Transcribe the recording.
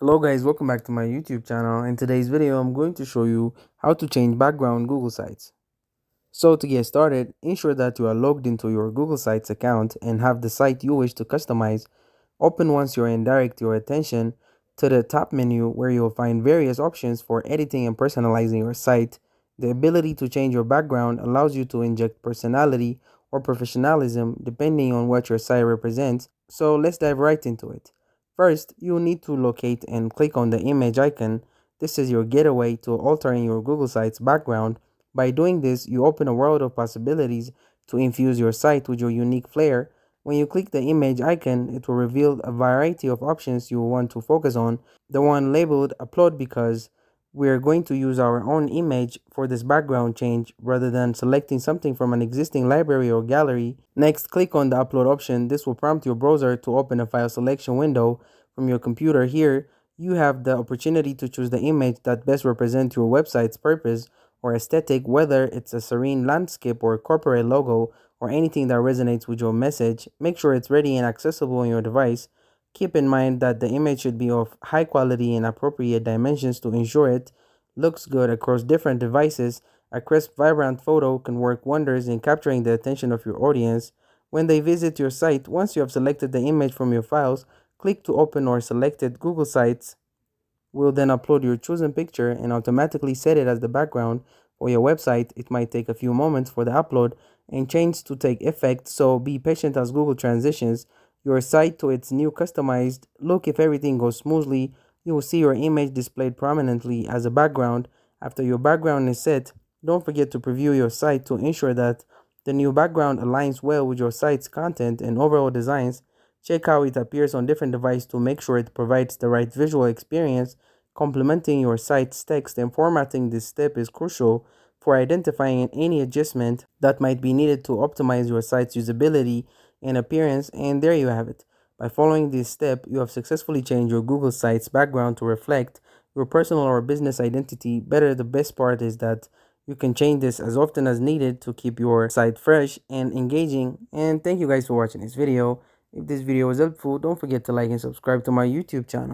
Hello guys, welcome back to my YouTube channel. In today's video, I'm going to show you how to change background Google Sites. So to get started, ensure that you are logged into your Google Sites account and have the site you wish to customize open once you're in. Direct your attention to the top menu where you'll find various options for editing and personalizing your site. The ability to change your background allows you to inject personality or professionalism depending on what your site represents. So let's dive right into it. First, you'll need to locate and click on the image icon. This is your gateway to altering your Google Sites background. By doing this, you open a world of possibilities to infuse your site with your unique flair. When you click the image icon, it will reveal a variety of options you want to focus on. The one labeled upload because we're going to use our own image for this background change rather than selecting something from an existing library or gallery. Next, click on the upload option. This will prompt your browser to open a file selection window from your computer. Here, you have the opportunity to choose the image that best represents your website's purpose or aesthetic, whether it's a serene landscape or a corporate logo or anything that resonates with your message. Make sure it's ready and accessible on your device. Keep in mind that the image should be of high quality and appropriate dimensions to ensure it looks good across different devices. A crisp, vibrant photo can work wonders in capturing the attention of your audience. When they visit your site, once you have selected the image from your files, click to open or selected Google Sites will then upload your chosen picture and automatically set it as the background for your website. It might take a few moments for the upload and change to take effect, so be patient as Google transitions your site to its new customized look. If everything goes smoothly, you will see your image displayed prominently as a background. After your background is set, don't forget to preview your site to ensure that the new background aligns well with your site's content and overall designs. Check how it appears on different devices to make sure it provides the right visual experience. Complementing your site's text and formatting this step is crucial for identifying any adjustment that might be needed to optimize your site's usability and appearance. And there you have it. By following this step, you have successfully changed your Google Sites background to reflect your personal or business identity better. The best part is that you can change this as often as needed to keep your site fresh and engaging. And thank you guys for watching this video. If this video was helpful, don't forget to like and subscribe to my YouTube channel.